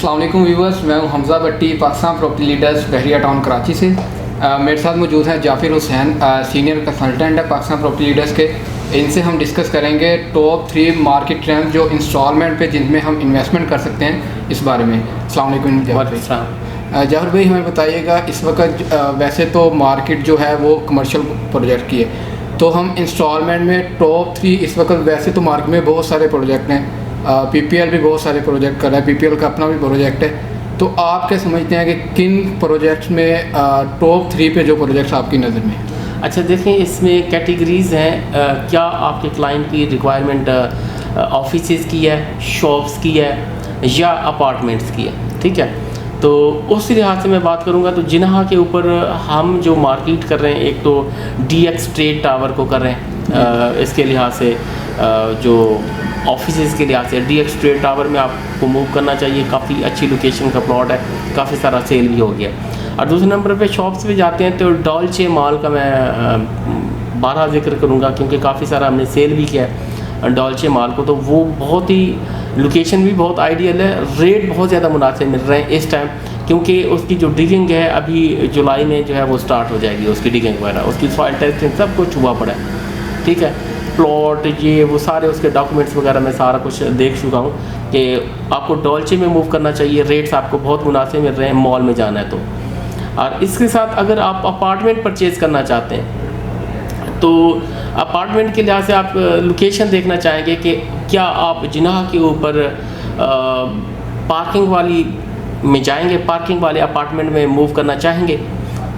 अस्सलाम वालेकुम व्यूअर्स, मैं हूं हमज़ा भट्टी, पाकिस्तान प्रॉपर्टी लीडर्स बहरिया टाउन कराची से। मेरे साथ मौजूद हैं जाफिर हुसैन, सीनियर कंसल्टेंट है पाकिस्तान प्रॉपर्टी लीडर्स के। इनसे हम डिस्कस करेंगे टॉप 3 मार्केट ट्रेंड जो इंस्टॉलमेंट पे जिनमें हम इन्वेस्टमेंट कर सकते हैं, इस बारे में। अस्सलाम वालेकुम जाफिर भाई, हमें बताइएगा इस वक्त वैसे तो मार्केट जो है वो कमर्शियल प्रोजेक्ट की है, तो हम इंस्टॉलमेंट में टॉप 3 इस वक्त, वैसे तो मार्केट में बहुत सारे प्रोजेक्ट हैं, पीपीएल भी बहुत सारे प्रोजेक्ट कर रहा है, पीपीएल का अपना भी प्रोजेक्ट है, तो आप क्या समझते हैं कि किन प्रोजेक्ट्स में टॉप 3 पे जो प्रोजेक्ट्स आपकी नज़र में? अच्छा देखें, इसमें कैटेगरीज़ हैं। क्या आपके क्लाइंट की रिक्वायरमेंट ऑफिसेज़ की है, शॉप्स की है या अपार्टमेंट्स की है, ठीक है। तो उस लिहाज से मैं बात करूंगा तो जिन्हा के ऊपर हम जो मार्केट कर रहे हैं, एक तो DX ट्रेड टावर को कर रहे हैं, इसके लिहाज से जो ऑफिसेज़ के लिहाज से DX ट्रेड टावर में आपको मूव करना चाहिए। काफ़ी अच्छी लोकेशन का प्लॉट है, काफ़ी सारा सेल भी हो गया। और दूसरे नंबर पे शॉप्स पे जाते हैं तो डॉल्चे मॉल का मैं बारहा जिक्र करूँगा, क्योंकि काफ़ी सारा हमने सेल भी किया है डॉल्चे मॉल को। तो वो बहुत ही लोकेशन भी बहुत आइडियल है, रेट बहुत ज़्यादा मुनासिब मिल रहे हैं इस टाइम, क्योंकि उसकी जो डिगिंग है अभी जुलाई में जो है वो स्टार्ट हो जाएगी। उसकी डिगिंग वगैरह, उसकी सॉइल टेस्टिंग सब कुछ हुआ पड़ा है, ठीक है। प्लॉट ये वो सारे उसके डॉक्यूमेंट्स वगैरह मैं सारा कुछ देख चुका हूँ कि आपको डॉल्चे में मूव करना चाहिए। रेट्स आपको बहुत मुनासिब मिल रहे हैं, मॉल में जाना है तो। और इसके साथ अगर आप अपार्टमेंट परचेज़ करना चाहते हैं तो अपार्टमेंट के लिहाज से आप लोकेशन देखना चाहेंगे कि क्या आप जिन्हा के ऊपर पार्किंग वाली में जाएंगे, पार्किंग वाले अपार्टमेंट में मूव करना चाहेंगे।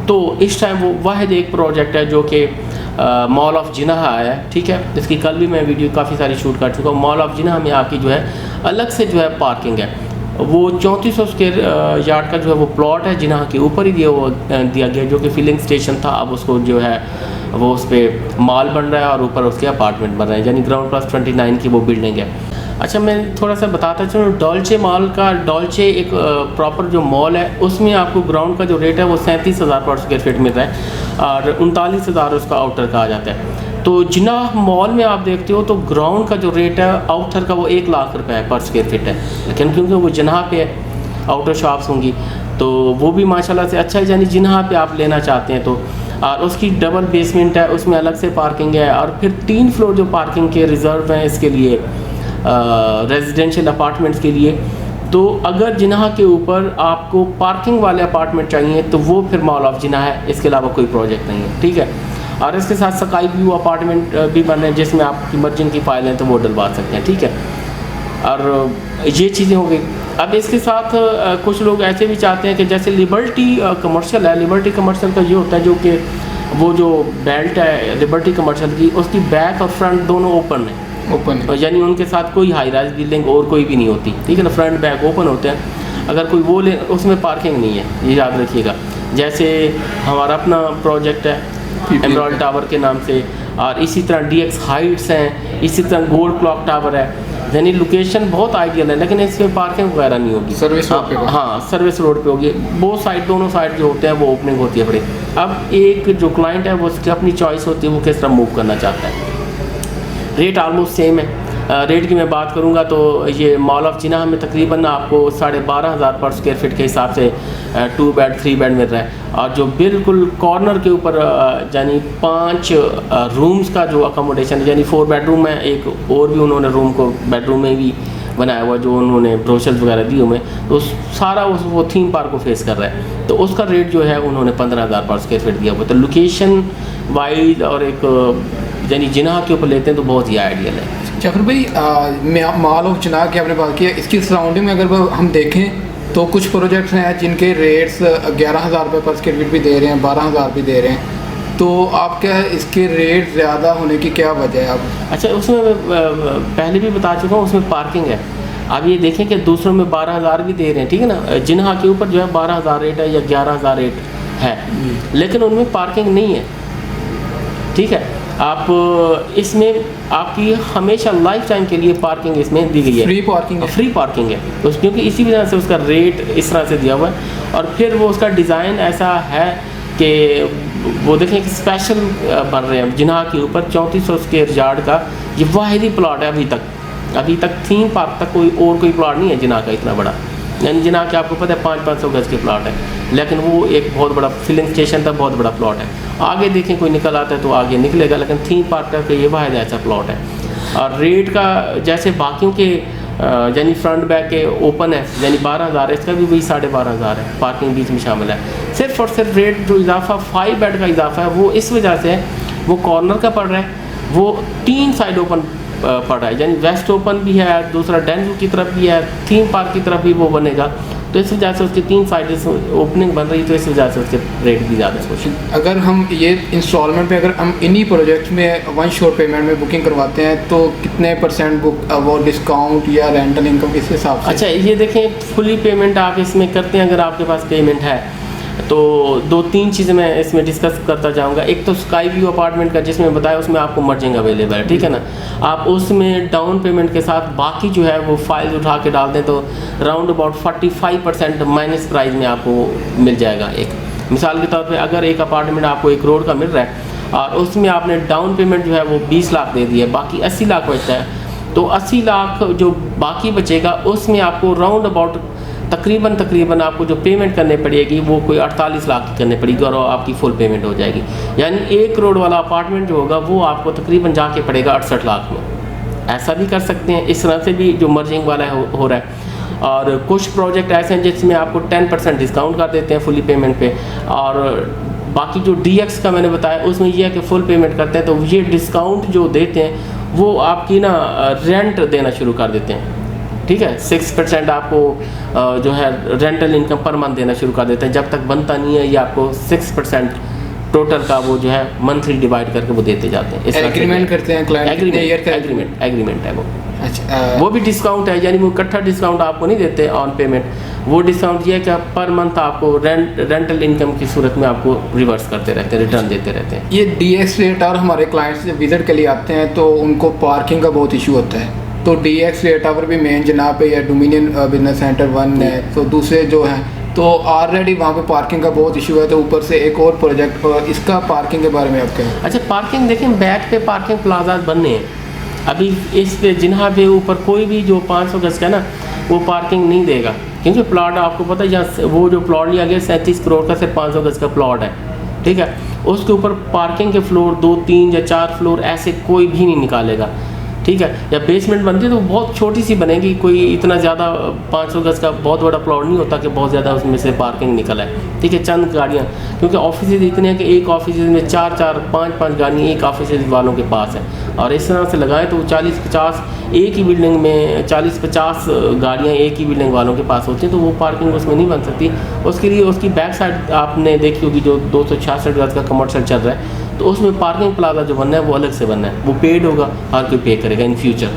तो इस टाइम वो वाहिद एक प्रोजेक्ट है जो कि मॉल ऑफ जिन्हा आया है, ठीक है। इसकी कल भी मैं वीडियो काफ़ी सारी शूट कर चुका हूँ। मॉल ऑफ जिन्हा में आपकी जो है अलग से जो है पार्किंग है, वो 3400 स्क्वायर यार्ड का जो है वो प्लॉट है, जिन्हा के ऊपर ही दिया गया, जो कि फिलिंग स्टेशन था। अब उसको जो है वो उस पर मॉल बन रहा है और ऊपर उसके अपार्टमेंट बन रहे हैं, यानी ग्राउंड प्लस 29 की वो बिल्डिंग है। अच्छा, मैं थोड़ा सा बताता चलूँ डॉल्चे मॉल का। डॉल्चे एक प्रॉपर जो मॉल है, उसमें आपको ग्राउंड का जो रेट है वो 37,000 पर स्क्वायर फीट मिल रहा है और 39,000 उसका आउटर का आ जाता है। तो जिन्हा मॉल में आप देखते हो तो ग्राउंड का जो रेट है आउटर का वो 1 लाख रुपये पर स्क्वायर फीट है, लेकिन क्योंकि वो जिन्हा पे है, आउटर शॉप्स होंगी तो वो भी माशाल्लाह से अच्छा है। यानी जिन्हा पे आप लेना चाहते हैं तो, और उसकी डबल बेसमेंट है, उसमें अलग से पार्किंग है, और फिर 3 फ्लोर जो पार्किंग के रिज़र्व हैं इसके लिए, रेजिडेंशियल अपार्टमेंट्स के लिए। तो अगर जिन्हा के ऊपर आपको पार्किंग वाले अपार्टमेंट चाहिए तो वो फिर मॉल ऑफ जिन्हा है, इसके अलावा कोई प्रोजेक्ट नहीं है, ठीक है। और इसके साथ स्काई व्यू अपार्टमेंट भी बन रहे हैं, जिसमें आपकी मर्जिंग की फाइल हैं तो वो डलवा सकते हैं, ठीक है। और ये चीज़ें हो गई। अब इसके साथ कुछ लोग ऐसे भी चाहते हैं कि जैसे लिबर्टी कमर्शियल है, लिबर्टी कमर्शियल का ये होता है जो कि वो जो बेल्ट है लिबर्टी कमर्शियल की, उसकी बैक और फ्रंट दोनों ओपन है, यानी उनके साथ कोई हाई राइज बिल्डिंग और कोई भी नहीं होती, ठीक है ना। फ्रंट बैक ओपन होते हैं। अगर कोई वो ले, उसमें पार्किंग नहीं है, ये याद रखिएगा। जैसे हमारा अपना प्रोजेक्ट है एमराल्ड टावर के नाम से, और इसी तरह DX हाइट्स हैं, इसी तरह गोल्ड क्लॉक टावर है। यानी लोकेशन बहुत आइडियल है, लेकिन इसमें पार्किंग वगैरह नहीं होगी। सर्विस रोड पे? हाँ, सर्विस रोड पे होगी। बोथ साइड, दोनों साइड जो होते हैं वो ओपनिंग होती है बड़ी। अब एक जो क्लाइंट है वो उसकी अपनी चॉइस होती है, वो किस तरह मूव करना चाहता है। रेट आलमोस्ट सेम है। रेट की मैं बात करूंगा तो ये मॉल ऑफ जिन्हा में तकरीबन आपको 12,500 पर स्क्वायर फीट के हिसाब से 2 बेड 3 बेड मिल रहा है। और जो बिल्कुल कॉर्नर के ऊपर यानी 5 रूम्स का जो अकोमोडेशन है, यानी 4 बेडरूम है, एक और भी उन्होंने रूम को बेडरूम में भी बनाया हुआ, जो उन्होंने ब्रोशर्स वगैरह दिए हुए, तो सारा वो थीम पार्क को फेस कर रहा है। तो उसका रेट जो है उन्होंने 15,000 पर स्क्वायर फीट दिया हुआ। तो लोकेशन वाइज और एक यानी जिन्हा के ऊपर लेते हैं तो बहुत ही आइडियल है। जाफिर भाई, मॉल ऑफ जिन्हा की आपने बात की है, इसकी सराउंडिंग में अगर हम देखें तो कुछ प्रोजेक्ट्स हैं जिनके रेट्स 11,000 रुपये पर स्क्वायर फीट भी दे रहे हैं, 12,000 भी दे रहे हैं, तो आप क्या इसके रेट ज़्यादा होने की क्या वजह है? आप अच्छा, उसमें मैं पहले भी बता चुका हूँ, उसमें पार्किंग है। अब ये देखें कि दूसरों में 12,000 भी दे रहे हैं, ठीक है ना। जिन्हा के ऊपर जो है 12,000 रेट है या 11,000 रेट है, लेकिन उनमें पार्किंग नहीं है, ठीक है। आप इसमें आपकी हमेशा लाइफ टाइम के लिए पार्किंग इसमें दी गई है, फ्री पार्किंग है, फ्री पार्किंग है क्योंकि इसी वजह से उसका रेट इस तरह से दिया हुआ है। और फिर वो उसका डिज़ाइन ऐसा है कि वो देखें कि स्पेशल बन रहे हैं जिन्हा के ऊपर 3400 स्क्वायर यार्ड का ये वाहिद ही प्लॉट है अभी तक थीम पार्क तक कोई प्लॉट नहीं है जिन्हा का इतना बड़ा। यानी जिन्ना के आपको पता है 500 गज के प्लॉट है, लेकिन वो एक बहुत बड़ा फिलिंग स्टेशन तक बहुत बड़ा प्लॉट है। आगे देखें कोई निकल आता है तो आगे निकलेगा, लेकिन थीम पार्क का ये वाहिद ऐसा प्लॉट है। और रेट का जैसे बाकियों के यानी फ्रंट बैक के ओपन है यानी 12,000 है, इसका भी वही 12,500 है, पार्किंग बीच में शामिल है। सिर्फ और सिर्फ रेट जो इजाफा 5 बेड का इजाफा है वो इस वजह से है, वो कॉर्नर का पड़ रहा है, वो 3 साइड ओपन पड़ रहा है, यानी वेस्ट ओपन भी है, दूसरा डेंजू की तरफ भी है, थीम पार्क की तरफ भी वो बनेगा, तो इस वजह से उसकी 3 साइड ओपनिंग बन रही है, तो इस वजह से उसके रेट भी ज़्यादा है। अगर हम ये इंस्टॉलमेंट पे अगर हम इन्हीं प्रोजेक्ट में 1 शॉट पेमेंट में बुकिंग करवाते हैं तो कितने % बुक वो डिस्काउंट या रेंटल इनकम किस हिसाब से? अच्छा, ये देखें फुली पेमेंट आप इसमें करते हैं, अगर आपके पास पेमेंट है तो 2-3 चीज़ें मैं इसमें डिस्कस करता जाऊंगा। एक तो स्काई व्यू अपार्टमेंट का जिसमें बताया उसमें आपको मर्जिंग अवेलेबल है, ठीक है ना। आप उसमें डाउन पेमेंट के साथ बाकी जो है वो फाइल उठा के डाल दें तो राउंड अबाउट 45% माइनस प्राइस में आपको मिल जाएगा। एक मिसाल के तौर पे अगर एक अपार्टमेंट आपको 1 करोड़ का मिल रहा है और उसमें आपने डाउन पेमेंट जो है वो 20 लाख दे दिया, बाकी 80 लाख बचता है, तो 80 लाख जो बाकी बचेगा उसमें आपको राउंड अबाउट तकरीबन आपको जो पेमेंट करनी पड़ेगी वो कोई 48 लाख की करनी पड़ेगी और आपकी फुल पेमेंट हो जाएगी। यानी 1 करोड़ वाला अपार्टमेंट जो होगा वो आपको तकरीबन जाके पड़ेगा 68 लाख में। ऐसा भी कर सकते हैं, इस तरह से भी जो मर्जिंग वाला हो रहा है। और कुछ प्रोजेक्ट ऐसे हैं जिसमें आपको 10% डिस्काउंट कर देते हैं फुली पेमेंट पे, और बाकी जो DX का मैंने बताया उसमें यह है कि फुल पेमेंट करते हैं तो ये डिस्काउंट जो देते हैं वो आपकी ना रेंट देना शुरू कर देते हैं, ठीक है। 6% आपको जो है रेंटल इनकम पर मंथ देना शुरू कर देते हैं, जब तक बनता नहीं है ये आपको 6% टोटल का वो जो है मंथली डिवाइड करके वो देते जाते हैं। एग्रीमेंट करते हैं क्लाइंट, एग्रीमेंट है वो। अच्छा, वो भी डिस्काउंट है, यानी वो इकट्ठा डिस्काउंट आपको नहीं देते ऑन पेमेंट, वो डिस्काउंट ये है कि पर मंथ आपको रेंटल इनकम की सूरत में आपको रिवर्स करते रहते हैं, रिटर्न देते रहते हैं। ये DX रेट और हमारे क्लाइंट्स जब विजिट के लिए आते हैं तो उनको पार्किंग का बहुत इशू होता है, तो DX रेट टावर भी मेन जनाब पे या डोमिनियन बिजनेस सेंटर 1 है, तो दूसरे जो हैं तो ऑलरेडी वहाँ पे पार्किंग का बहुत इशू है, तो ऊपर से एक और प्रोजेक्ट इसका पार्किंग के बारे में आप कहें? अच्छा, पार्किंग देखें बैक पे पार्किंग प्लाजा बनने हैं, अभी इस पे जिन्हा पे ऊपर कोई भी जो 500 गज का ना वो पार्किंग नहीं देगा, क्योंकि प्लॉट आपको पता है यहाँ वो जो प्लॉट लिया गया 37 करोड़ का सिर्फ 500 गज का प्लॉट है, ठीक है। उसके ऊपर पार्किंग के फ्लोर 2, 3 या 4 फ्लोर ऐसे कोई भी नहीं निकालेगा, ठीक है। या बेसमेंट बनती है तो बहुत छोटी सी बनेगी, कोई इतना ज़्यादा 500 गज का बहुत बड़ा प्लॉट नहीं होता कि बहुत ज़्यादा उसमें से पार्किंग निकल है, ठीक है। चंद गाड़ियाँ, क्योंकि ऑफिस इतने हैं कि एक ऑफिस में 4-4, 5-5 गाड़ियाँ एक ऑफिस वालों के पास है, और इस तरह से लगाएं तो 40-50 एक ही बिल्डिंग में 40-50 गाड़ियाँ एक ही बिल्डिंग वालों के पास होती हैं, तो वो पार्किंग उसमें नहीं बन सकती। उसके लिए उसकी बैक साइड आपने देखी होगी जो 266 गज का कमर्शियल चल रहा है, तो उसमें पार्किंग प्लाजा जो बनना है वो अलग से बनना है, वो पेड होगा, हर कोई पे करेगा इन फ्यूचर।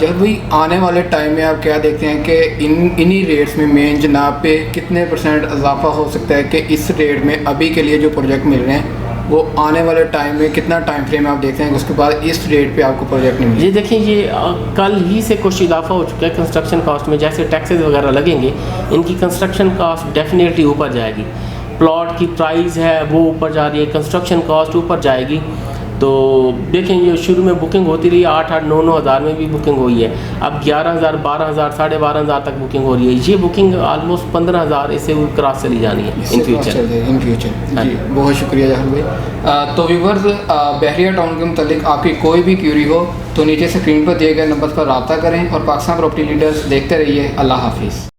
जब भी आने वाले टाइम में आप क्या देखते हैं कि इन्हीं रेट्स में मेन जनाब पे कितने % इजाफा हो सकता है कि इस रेट में अभी के लिए जो प्रोजेक्ट मिल रहे हैं वो आने वाले टाइम में कितना टाइम फ्रेम आप देखते हैं कि उसके बाद इस रेट पे आपको प्रोजेक्ट नहीं मिले? ये देखिए, ये कल ही से कुछ इजाफा हो चुका है कंस्ट्रक्शन कॉस्ट में, जैसे टैक्सेस वगैरह लगेंगे इनकी कंस्ट्रक्शन कॉस्ट डेफिनेटली ऊपर जाएगी, प्लॉट की प्राइस है वो ऊपर जा रही है, कंस्ट्रक्शन कॉस्ट ऊपर जाएगी। तो देखें ये शुरू में बुकिंग होती रही 8-8, 9-9 हज़ार में भी बुकिंग हुई है, अब 11,000, 12,000, 12,500 तक बुकिंग हो रही है। ये बुकिंग ऑलमोस्ट 15,000 इससे क्रॉस चली जानी है इन फ्यूचर। जी बहुत शुक्रिया जहर भाई। तो व्यूवर्स, बहरिया टाउन के मुतालिक आपकी कोई भी क्यूरी हो तो नीचे स्क्रीन पर दिए गए नंबर पर रब्ता करें और पाकिस्तान प्रॉपर्टी लीडर्स देखते रहिए। अल्लाह हाफिज़।